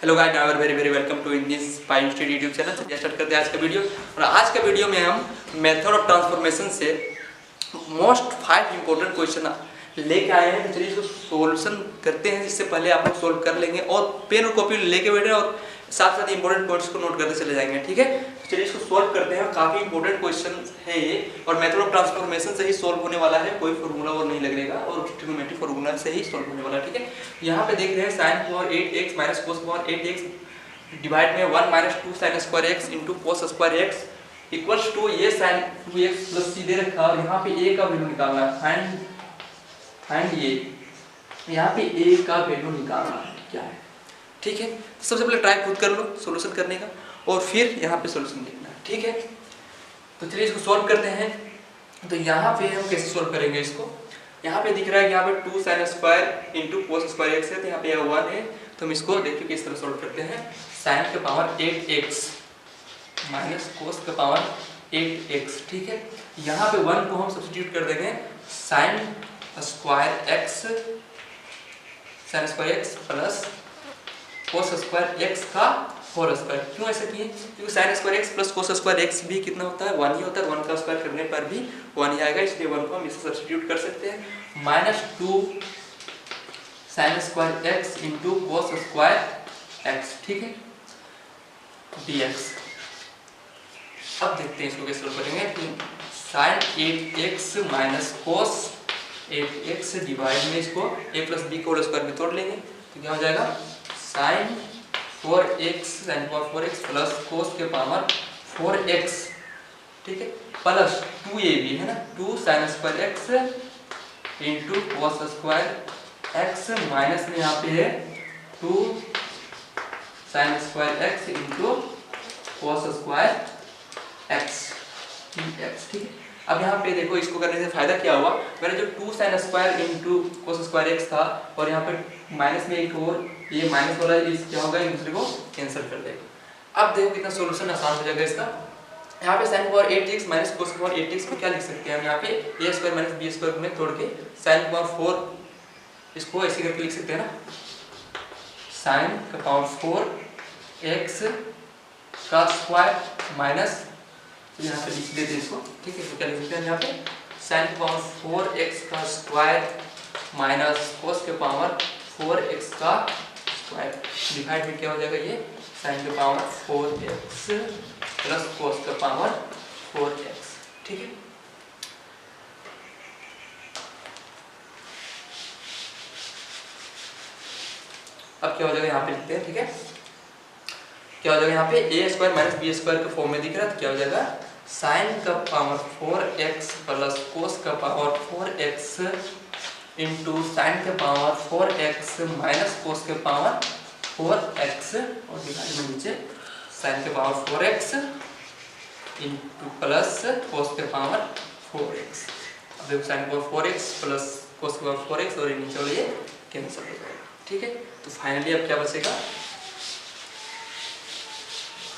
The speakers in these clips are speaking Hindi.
Hello guys, our very very welcome to in this Pine Street YouTube channel. से स्टार्ट करते हैं आज का वीडियो। और आज का वीडियो में हम मेथड ऑफ ट्रांसफॉर्मेशन से मोस्ट 5 इंपॉर्टेंट क्वेश्चन लेके आए हैं। तो चलिए इसको सॉल्यूशन करते हैं। इससे पहले आप लोग सोल्व कर लेंगे और पेन और कॉपी लेके बैठे और साथ साथ इंपॉर्टेंट पॉइंट्स को नोट करते चले जाएंगे, ठीक है। तो चलिए इसको सोल्व करते हैं। काफी इंपॉर्टेंट क्वेश्चन है ये और मेथड ऑफ ट्रांसफॉर्मेशन से ही सोल्व होने वाला है, कोई फॉर्मूला और नहीं लगेगा और ट्रिग्नोमेट्रिक फॉर्मूला से ही सोल्व होने वाला है, ठीक है। यहाँ पे देख रहे हैं sin power 8x minus cos power 8x divide में 1 minus 2 sin square x into cos square x equals to ये sin 2x प्लस c दे रखा और यहाँ पे a का वैल्यू निकालना है। फाइंड ये यहाँ पे a का वैल्यू निकालना है क्या है, ठीक है। सबसे पहले ट्राई खुद कर लो सॉल्यूशन करने का और फिर यहाँ पे सॉल्यूशन देखना है, ठीक है। तो चलिए इसको सॉल्व करते हैं। तो यहाँ पे हम कैसे सॉल्व करेंगे इसको, यहाँ पे दिख रहा है कि यहाँ पे 2 sin square into cos square x है, तो यहाँ पे 1 है। तो हम इसको देखिए किस तरह सॉल्व करते हैं। sin के पावर 8x माइनस cos के पावर 8x, ठीक है। यहाँ पे 1 को हम सब्स्टिट्यूट कर देंगे sin square x plus cos square x का होल स्क्वायर। क्यों ऐसा किए? क्योंकि sin square x plus cos square x भी कितना होता है, 1 ही होता है। 1 का स्क्वायर करने पर भी 1 ही आएगा, इसलिए 1 को हम इससे सब्स्टिट्यूट कर सकते हैं। Minus 2 sin square x into cos square x, ठीक है, dx। अब देखते हैं इसको कैसे सोल्व करेंगे। sin 8x minus cos 8x divide में इसको a प्लस b को होल स्क्वायर में तोड़ लेंगे तो क्या हो जाएगा sin 4x sin power 4x plus cos के पावर 4x, ठीक है, प्लस 2ab है ना, 2 sin square x into cos square x minus में यहाँ पे है 2 sin square x into cos square x dx, ठीक है। अब यहाँ पे देखो इसको करने से फायदा क्या हुआ, मेरा जो 2 sin square into cos square x था और यहाँ पे माइनस में एक और ये माइनस वाला इस क्या होगा, एक दूसरे को कैंसिल कर देगा। अब देखो कितना सॉल्यूशन आसान हो जाएगा इसका। यहाँ पे sin power 8x minus cos power 8x को क्या लिख सकते हैं हम, यहाँ पे a square minus b square में तोड़ के sin पावर 4 इसको ऐसे करके लिख सकते हैं ना, sin का पावर 4x का स्क्वायर माइनस, तो यहाँ पे लिख देते हैं इसको, ठीक है। तो क्या लिख सकते हैं यहाँ पे sin के पावर 4x का स्क्वायर माइनस cos के पावर 4x का स्क्वायर डिवाइड में क्या हो जाएगा ये sin के पावर 4x प्लस cos का पावर 4x, ठीक है। अब क्या हो जाएगा यहाँ पे लिखते हैं, ठीक है। क्या हो जाएगा यहाँ पे a square minus b square के फॉर्म में दिख रहा है, तो क्या हो जाएगा sin का पावर 4x प्लस cos का पावर 4x इंटू sin के पावर 4x माइनस cos के पावर 4x और डिवाइड में नीचे sin के power 4x into plus cos के पावर 4x। अब देखो sin के पावर 4x प्लस cos के पावर 4x और नीचे वाले ये कैंसिल हो जाएगा, ठीक है। तो फाइनली अब क्या बचेगा,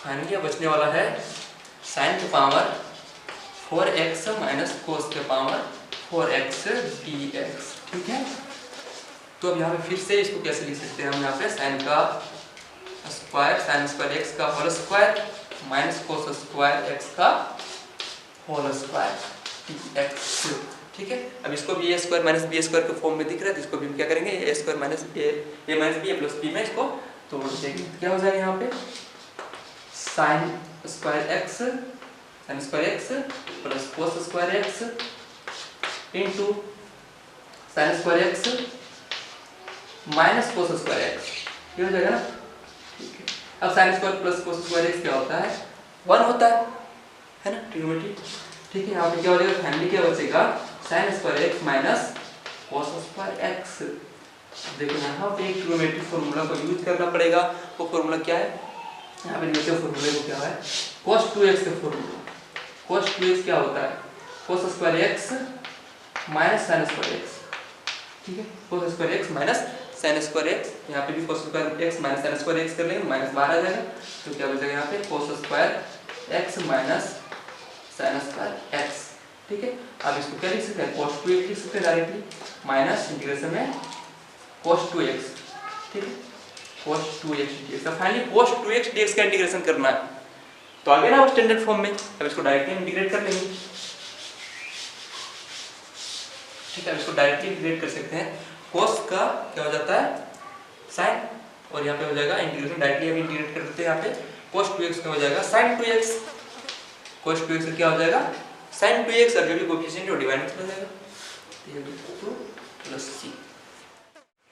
फाइनली बचने वाला है sin के पावर 4x माइनस cos के पावर 4x dx, ठीक है। तो अब यहाँ पे फिर से इसको कैसे लिख सकते हैं हम, यहाँ पे sin का स्क्वायर sin स्क्वायर x का whole square minus cos square x का होल स्क्वायर dx, ठीक है। अब इसको भी a square minus b square के फॉर्म में दिख रहा है, तो इसको भी हम क्या करेंगे a square minus a minus b plus b में इसको तोड़ देंगे। क्या हो जाएगा यहाँ पे sin square x plus cos square x into sin square x minus cos square x, ये हो जाएगा ना, ठीक है। अब sin square plus cos square x क्या होता है, 1 होता है ना, ट्रिग्नोमेट्री, ठीक है। यहाँ पे क्या हो जाएगा, फाइनली क्या बचेगा sin square x minus cos square x। देखो यहाँ पे एक ट्रिग्नोमेट्रिक फॉर्मूला को यूज करना पड़ेगा। वो फॉर्मूला क्या है, यहाँ पे नीचे फॉर्मूले को क्या है cos 2x का फॉर्मूला। cos 2x क्या होता है, cos square x minus sin square x, ठीक है। cos square x minus sin square x, यहाँ पे भी cos square x minus sin square x कर लेंगे, माइनस बाहर आ जाएगा। तो क्या बचेगा यहाँ पे cos square x minus sin square x, ठीक है। अब इसको क्या लिख सकते हैं, cos 2x लिख सकते हैं डायरेक्टली, माइनस इंटीग्रेशन में cos 2x, ठीक है। cos 2x dx। अब फाइनली cos 2x dx का इंटीग्रेशन करना है तो आ गया ना वो स्टैंडर्ड फॉर्म में। अब इसको डायरेक्टली इंटीग्रेट कर लेंगे, ठीक है। इसको डायरेक्टली इंटीग्रेट कर सकते हैं। cos का क्या हो जाता है sin, और यहाँ पे हो जाएगा इंटीग्रेशन डायरेक्टली हम इंटीग्रेट कर देते हैं। यहाँ पे cos 2x का हो जाएगा sin 2x, cos 2x का क्या हो जाएगा sin 2x, और जो भी कोएफिशिएंट है वो डिवाइड में चला जाएगा, ये 2 प्लस c,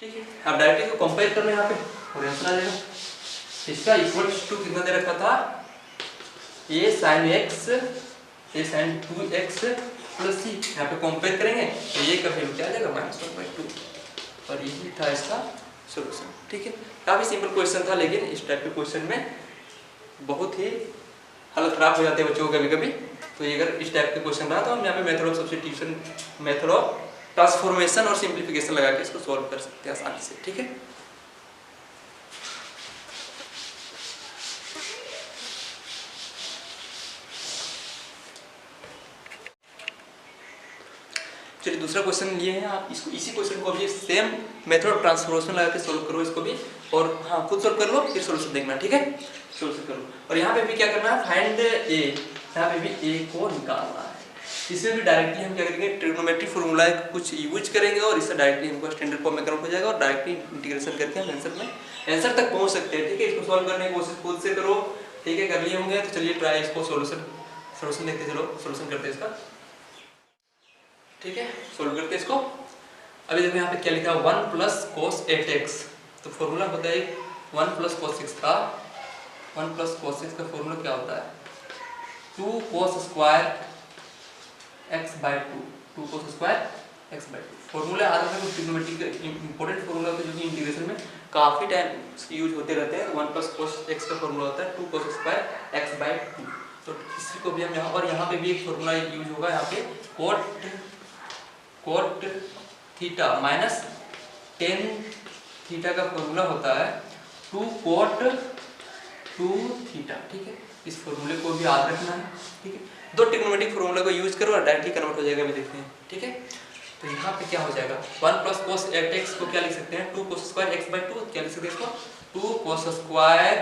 ठीक है। अब डायरेक्टली इसको कंपेयर कर लें यहाँ पे और आंसर आ जाएगा। इसका इक्वल्स टू कितना दे रखा था a sin x, a sin 2x plus c, यहाँ पे कंपेयर करेंगे तो ये का वैल्यू क्या आ जाएगा -1/2, और यही था इसका सॉल्यूशन, ठीक है। काफी सिंपल क्वेश्चन था, लेकिन इस टाइप के क्वेश्चन में बहुत ही हालत खराब हो जाते हैं बच्चों को कभी कभी। तो ये अगर इस टाइप के क्वेश्चन रहा तो हम यहाँ पे method of substitution, method of transformation और सिंप्लीफिकेशन लगा के इसको सॉल्व कर सकते हैं आसानी से, ठीक है। चलिए दूसरा क्वेश्चन लिए हैं आप, इसको इसी क्वेश्चन को भी सेम मेथड ऑफ ट्रांसफॉर्मेशन लगा के सॉल्व करो इसको भी, और हाँ खुद सॉल्व कर लो फिर सॉल्यूशन देखना, ठीक है। सॉल्यूशन करो, और यहाँ पे भी क्या करना है फाइंड ए, यहाँ पे भी ए को निकालना है। इसमें भी डायरेक्टली हम क्या करेंगे ट्रिग्नोमेट्रिक फॉर्मूला कुछ यूज करेंगे और इससे डायरेक्टली हमको स्टैंडर्ड फॉर्म में कन्वर्ट हो जाएगा और डायरेक्टली इंटीग्रेशन करके हम आंसर तक पहुँच सकते हैं, ठीक है। इसको सॉल्व करने की कोशिश खुद से करो, ठीक है। कर लिए होंगे तो चलिए ट्राई इसको सॉल्यूशन देखते चलो, सॉल्यूशन करते हैं इसका, ठीक है। सोल्व करते हैं इसको। अभी देखो यहाँ पे क्या लिखा है 1 प्लस cos 8x, तो फॉर्मूला होता है 1 प्लस cos 6 का, 1 प्लस cos 6 का फॉर्मूला क्या होता है 2 cos square x/2, 2 cos square x/2। Formula आधा का ट्रिग्नोमेट्री का इंपॉर्टेंट फॉर्मूला होता है जो कि इंटीग्रेशन में काफी टाइम यूज होते रहते हैं। 1 प्लस cos x का फॉर्मूला होता है 2 cos स्क्वायर x/2। तो इसी को भी हम यहाँ, और यहाँ पे भी एक फॉर्मूला यूज होगा यहाँ पे cot theta minus tan theta का फॉर्मूला होता है 2 cot 2 थीटा, ठीक है। इस फॉर्मूले को भी याद रखना है, ठीक है। दो ट्रिग्नोमेट्रिक फॉर्मूला को यूज करो और डायरेक्टली कन्वर्ट हो जाएगा, अभी देखते हैं, ठीक है। तो यहाँ पे क्या हो जाएगा 1 प्लस cos 8x को क्या लिख सकते हैं 2 cos स्क्वायर x/2, क्या लिख सकते हैं इसको 2 cos स्क्वायर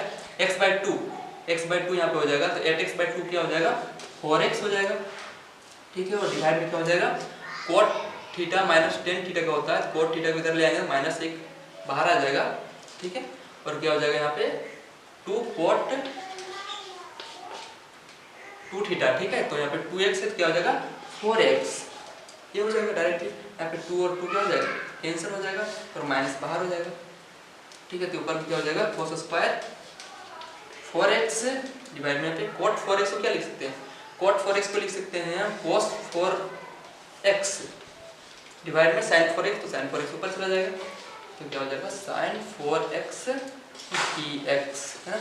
x/2, x/2 यहाँ पे हो जाएगा तो 8x/2 क्या हो जाएगा 4x हो जाएगा, ठीक है। और डिवाइड में क्या हो जाएगा cot theta minus tan theta का होता है, cot थीटा को इधर ले आएंगे -1 बाहर आ जाएगा, ठीक है। और क्या हो जाएगा यहाँ पे 2 cot 2 थीटा, ठीक है। तो यहाँ पे 2x है तो क्या हो जाएगा 4x, ये हो जाएगा डायरेक्टली। यहाँ पे 2 और 2 क्या हो जाएगा कैंसिल हो जाएगा और माइनस बाहर हो जाएगा, ठीक है। तो ऊपर में क्या हो जाएगा cos स्क्वायर 4x डिवाइड में पे cot 4x को क्या लिख सकते हैं cot 4x को लिख सकते हैं cos 4x डिवाइड में sin 4x, तो sin 4x ऊपर चला जाएगा तो क्या हो जाएगा sin 4x dx, है ना।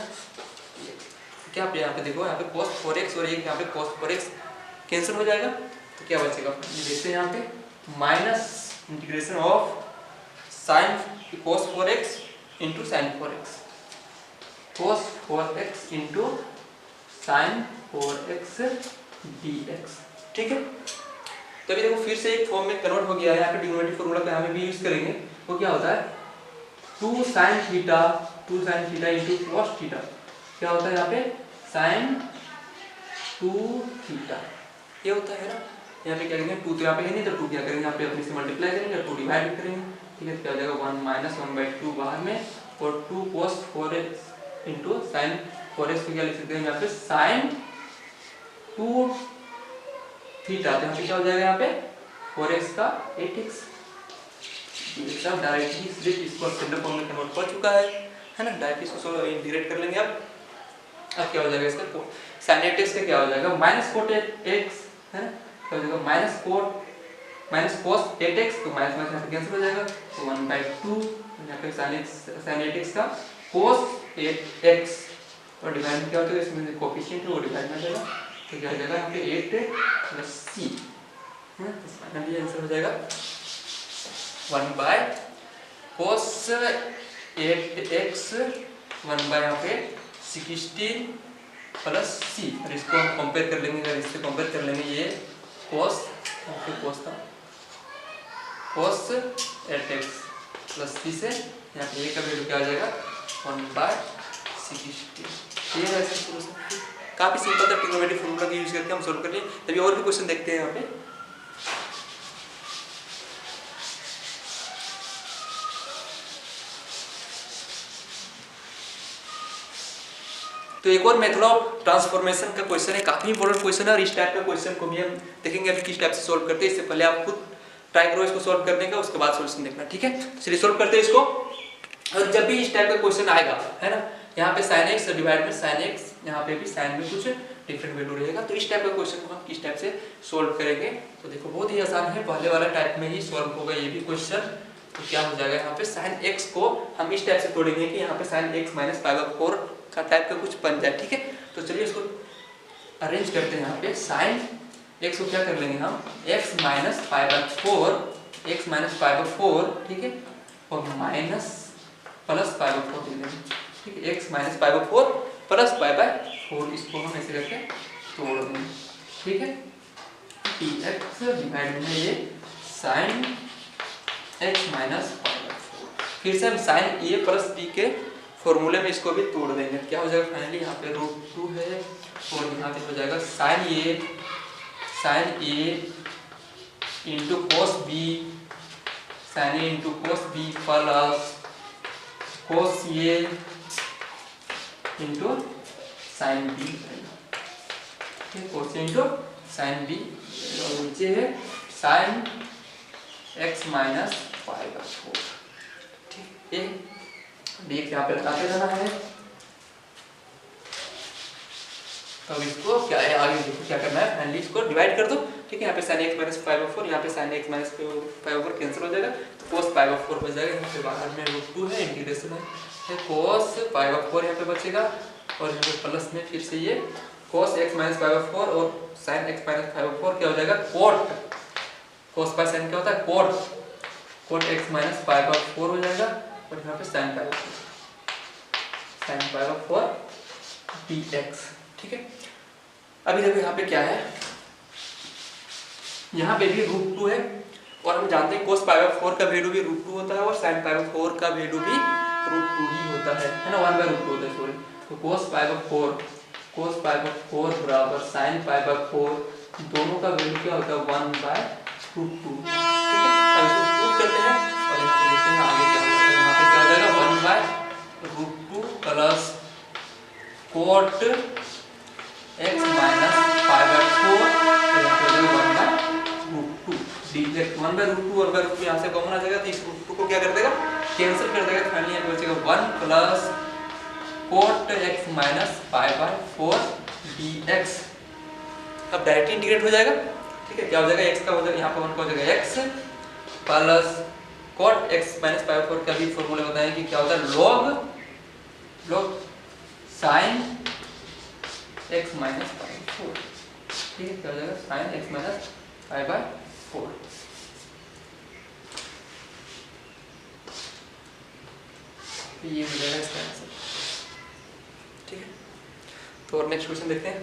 क्या आप यहाँ पे देखो यहाँ पे cos 4x और एक यहाँ पे cos 4x कैंसिल हो जाएगा तो क्या बचेगा देखते हैं यहाँ पे minus integration of sin cos 4x into sin 4x, cos 4x into sin 4x dx, ठीक है। तो अभी देखो फिर से एक फॉर्म में कन्वर्ट हो गया है, यहाँ पे ट्रिग्नोमेट्रिक फॉर्मूला का यहाँ पे भी यूज करेंगे। वो क्या होता है 2 sin theta into cos theta, क्या होता है यहाँ पे sin 2 थीटा, ये होता है ना। यहाँ पे क्या करेंगे 2 तो यहाँ पे है नहीं तो 2 क्या करेंगे यहाँ पे अपने से मल्टीप्लाई करेंगे और 2 डिवाइड करेंगे, ठीक है। तो क्या हो जाएगा 1 माइनस 1/2 बाहर में और 2 cos 4x into sin 4x को क्या लिख सकते हैं यहाँ पे sin 2 थीटा, तो यहाँ पे क्या हो जाएगा यहाँ पे 4x का 8x, सब डायरेक्टली सिर्फ इसको स्टैंडर्ड फॉर्म में कन्वर्ट हो चुका है ना। डायरेक्टली इसको इंटीग्रेट कर लेंगे। अब क्या हो जाएगा इसका sin 8x का क्या हो जाएगा -cot 8x, है ना। क्या हो जाएगा माइनस cos 8x, तो माइनस माइनस यहाँ पे कैंसिल हो जाएगा तो 1/2 यहाँ पे sin 8x का cos 8x और डिवाइड में क्या हो जाएगा इसमें कोएफिशिएंट है वो डिवाइड में जाएगा तो क्या हो जाएगा यहाँ पे 8 प्लस c, है ना। तो फाइनली आंसर हो जाएगा 1/cos 8x 1/ यहाँ पे 16 प्लस c, और इसको हम कंपेयर कर लेंगे, अगर इससे कंपेयर कर लेंगे ये cos था cos 8x प्लस c से यहाँ पे a का वैल्यू क्या आ जाएगा 1/60। ये है इसका सोल्यूशन। काफी सिंपल था, ट्रिग्नोमेट्रिक फॉर्मूला का यूज करके हम सोल्व कर लिए। तभी और भी क्वेश्चन देखते हैं यहाँ पे। तो एक और मेथड ऑफ ट्रांसफॉर्मेशन का क्वेश्चन है, काफी इंपॉर्टेंट क्वेश्चन है और इस टाइप का क्वेश्चन को भी हम देखेंगे अभी किस टाइप से सोल्व करते हैं। इससे पहले आप खुद ट्राई करो इसको सोल्व करने का, उसके बाद सोल्यूशन देखना, ठीक है। चलिए सोल्व करते हैं इसको। और जब भी इस टाइप का क्वेश्चन आएगा, है ना, यहाँ पे sin x डिवाइड में sin x, यहाँ पे भी sin में कुछ डिफरेंट वैल्यू रहेगा। तो इस टाइप का क्वेश्चन को हम किस टाइप से सोल्व करेंगे, तो देखो बहुत ही आसान है, पहले वाला टाइप में ही सोल्व होगा ये भी क्वेश्चन। तो क्या हो जाएगा, यहाँ पे sin x को हम इस टाइप से तोड़ेंगे कि यहाँ पे sin x माइनस 5/4 का टाइप का कुछ बन जाए, ठीक है। तो चलिए इसको अरेंज करते हैं। यहाँ पे sin x को क्या कर लेंगे हम, x माइनस 5/4, x माइनस 5/4, ठीक है, और माइनस प्लस 5/4 ले लेंगे, ठीक है। x माइनस 5/4 प्लस 5/4, इसको हम ऐसे करके तोड़ देंगे, ठीक है। dx डिवाइड में ये sin x माइनस 5/4, फिर से हम sin a प्लस b के फॉर्मूले में इसको भी तोड़ देंगे। क्या हो जाएगा फाइनली, यहाँ पे √2 है और यहाँ पे हो जाएगा sin a into cos b, sin a into cos b plus cos a into sin b, cos a into sin b, और नीचे है sin x माइनस 5/4, ठीक है। देख यहाँ पे लगाते जाना है। तो इसको क्या है, आगे देखो क्या करना है, फाइनली इसको डिवाइड कर दो, ठीक है। यहाँ पे sin x माइनस 5/4, यहाँ पे sin x माइनस 5/4 कैंसिल हो जाएगा, तो cos 5/4 बच जाएगा। यहाँ पे बाहर में √2 है, इंटीग्रेशन है, cos 5/4 यहाँ पे बचेगा, और यहाँ पे प्लस में फिर से ये cos x माइनस 5/4 और sin x माइनस 5/4 क्या हो जाएगा, cos बाय sin क्या होता है, cot x माइनस 5/4 हो जाएगा, और यहाँ पे sin 5/4 dx, ठीक है। अभी देखो यहाँ पे क्या है, यहाँ पे भी √2 है, और हम जानते हैं cos 5/4 का वैल्यू भी √2 होता है और sin 5/4 का वैल्यू भी √2 ही होता है ना, 1/√2 होता है, सॉरी। तो cos 5/4 बराबर sin 5/4, दोनों का वैल्यू क्या होता है, 1/√2, ठीक है। अब इसको प्रूव करते हैं और यहाँ पे देखते हैं आगे क्या होता है। यहाँ पे क्या हो जाएगा, 1/√2 प्लस cot x माइनस 5/4, यहाँ पे हो जाएगा 1/√2 dx, 1/√2 यहाँ से कॉमन आ जाएगा, तो इस √2 को क्या कर देगा, कैंसिल कर देगा। फाइनली यहाँ पे बचेगा 1 plus cot x minus 5/4 dx। अब डायरेक्टली इंटीग्रेट हो जाएगा, ठीक है। क्या हो जाएगा, x का हो जाएगा, यहाँ पे 1 का हो जाएगा x plus cot x minus 5/4 का भी फॉर्मूला बताएं कि क्या होता है, log sin x माइनस 5/4, ठीक है। क्या हो जाएगा, sin x माइनस 5/4, ये हो जाएगा इसका आंसर, ठीक है। तो और नेक्स्ट क्वेश्चन देखते हैं।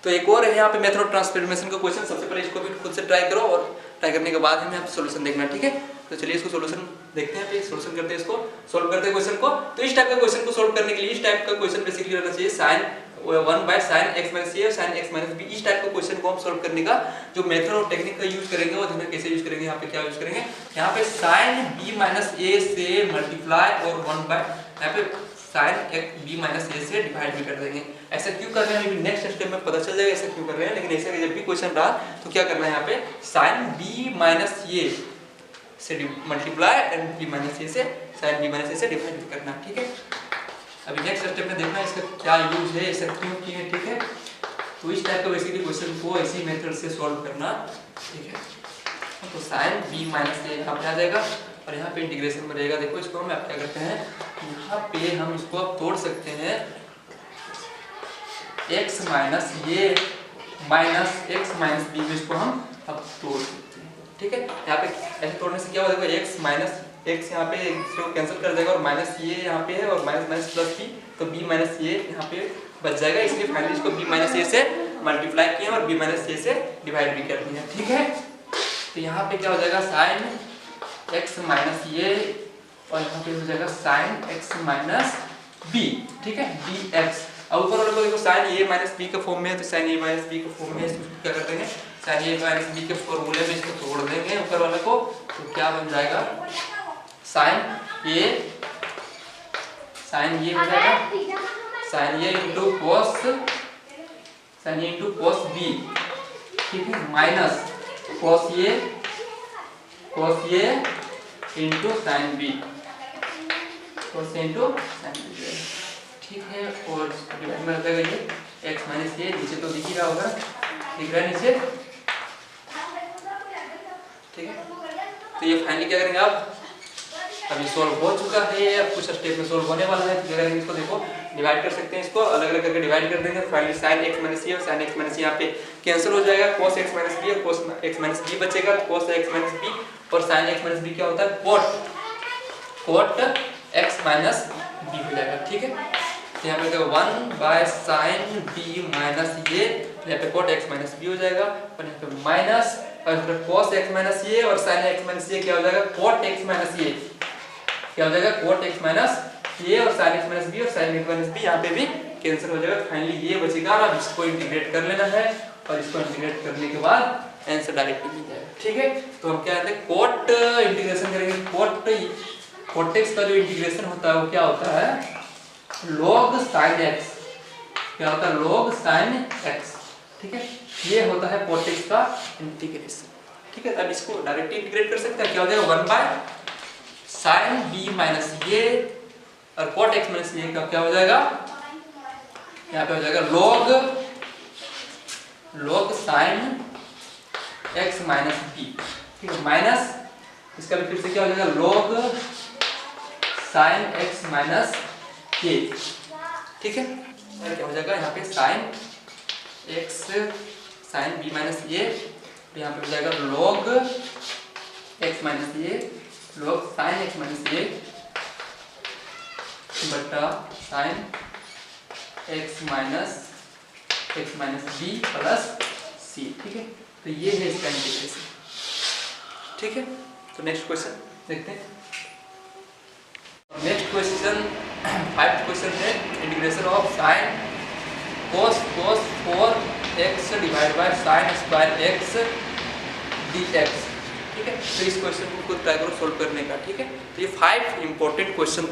तो एक और है यहाँ पे मेथड ऑफ ट्रांसफॉर्मेशन का क्वेश्चन। सबसे पहले इसको भी खुद से ट्राई करो और ट्राई करने के बाद हमें यहाँ पे सोल्यूशन देखना, ठीक है। तो चलिए इसको सोल्यूशन देखते हैं, फिर सोल्यूशन करते हैं, इसको सोल्व करते हैं क्वेश्चन को। तो इस टाइप का क्वेश्चन को सोल्व करने के लिए इस टाइप का क्वेश्चन बेसिकली रहना चाहिए, sin 1/sin x minus a और sin x माइनस b। इस टाइप का क्वेश्चन को हम सोल्व करने का जो मेथड और टेक्निक का यूज करेंगे वो देखना कैसे यूज करेंगे। यहाँ पे क्या यूज करेंगे, यहाँ पे sin b माइनस a से मल्टीप्लाई और 1 यहाँ पे sin b माइनस a से डिवाइड भी कर देंगे। ऐसा क्यों कर रहे हैं, नेक्स्ट स्टेप में पता चल जाएगा ऐसा क्यों कर रहे हैं। लेकिन ऐसा जब भी क्वेश्चन रहा तो क्या करना है, यहाँ पे sin b माइनस a से multiply and b minus a से sin b माइनस a से डिवाइड करना, ठीक है। अभी नेक्स्ट स्टेप में देखना इसका क्या यूज है, ऐसा क्यों किए हैं, ठीक है। तो इस टाइप का बेसिकली क्वेश्चन को ऐसी मेथड से सॉल्व करना, ठीक है। तो sin b माइनस a यहाँ पे आ जाएगा और यहाँ पे इंटीग्रेशन में रहेगा। देखो इसको हम क्या करते हैं, यहाँ पे हम इसको अब तोड़ सकते हैं, x minus a minus x minus b में इसको हम अब तोड़ सकते हैं, ठीक है। यहाँ पे ऐसे तोड़ने से क्या हो जाएगा, x माइनस x यहाँ पे इसको कैंसिल कर देगा और माइनस a यहाँ पे है और माइनस माइनस प्लस b, तो b माइनस a यहाँ पे बच जाएगा। इसलिए फाइनली इसको b माइनस a से मल्टीप्लाई किया और b माइनस a से डिवाइड भी कर दिया, ठीक है। तो यहाँ पे क्या हो जाएगा, sin x माइनस a और यहाँ पे हो जाएगा साइन एक्स माइनस बी, ठीक है, डी एक्स। अब ऊपर वाले को देखो साइन ए माइनस बी के फॉर्म में है, तो साइन ए माइनस बी के फॉर्म में इसको क्या कर देंगे, साइन ए माइनस बी के फॉर्मूले में इसको तोड़ देंगे ऊपर वाले को, तो क्या बन जाएगा साइन ए हो जाएगा साइन ए इंटू कॉस बी, ठीक है, minus cos A into sine B, cos A into sine B, ठीक है। और डिवाइड में रखेगा ये x माइनस ए, नीचे तो दिख ही रहा होगा, दिख रहा है नीचे, ठीक है। तो ये फाइनली क्या करेंगे आप, अभी सॉल्व हो चुका है, अब कुछ स्टेप में सॉल्व होने वाला है, तो क्या करेंगे इसको, देखो डिवाइड कर सकते हैं, इसको अलग अलग करके डिवाइड कर देंगे। फाइनली साइन एक्स माइनस ए और साइन एक्स माइनस यहाँ पे कैंसिल हो जाएगा, cos x माइनस बी और cos x माइनस बी बचेगा, cos x माइनस बी और sin x माइनस बी क्या होता है, cot x माइनस बी हो जाएगा, ठीक है। तो यहाँ पे 1 बाय साइन बी माइनस ये, यहाँ पे cot x माइनस बी हो जाएगा, और यहाँ पे माइनस और फिर cos x माइनस ये और sin x माइनस ये क्या हो जाएगा, cot x माइनस ये क्या हो जाएगा, cot x माइनस ये और sin x माइनस बी और sin x माइनस बी यहाँ पे भी कैंसिल हो जाएगा। फाइनली ये बचेगा, अब इसको इंटीग्रेट कर लेना है, और इसको इंटीग्रेट करने के बाद आंसर डायरेक्टली मिल जाएगा, ठीक है। तो हम क्या कहते हैं, cot इंटीग्रेशन करेंगे, cot x का जो इंटीग्रेशन होता है वो क्या होता है, log sin x, क्या होता है, log sin x, ठीक है। ये होता है cot x का इंटीग्रेशन, ठीक है। अब इसको डायरेक्टली इंटीग्रेट कर सकते हैं, क्या हो जाएगा 1 बाय साइन b माइनस ये और cot x माइनस ये का क्या हो जाएगा, यहाँ पे हो जाएगा log sin x minus b, ठीक है, माइनस इसका भी फिर से क्या हो जाएगा log sin x minus a, ठीक है। और क्या हो जाएगा यहाँ पे sin x sin b minus a, यहाँ पे हो जाएगा log x minus a, log sin x minus a बटा sin x minus b plus c, ठीक है। तो ये है इसका इंटीग्रेशन, ठीक है। तो नेक्स्ट क्वेश्चन देखते हैं। नेक्स्ट क्वेश्चन 5th क्वेश्चन है integration of sin cos 4x divide by sin square x dx, ठीक है। तो इस क्वेश्चन को खुद ट्राई करो सोल्व करने का, ठीक है। तो ये 5 इंपॉर्टेंट क्वेश्चन था।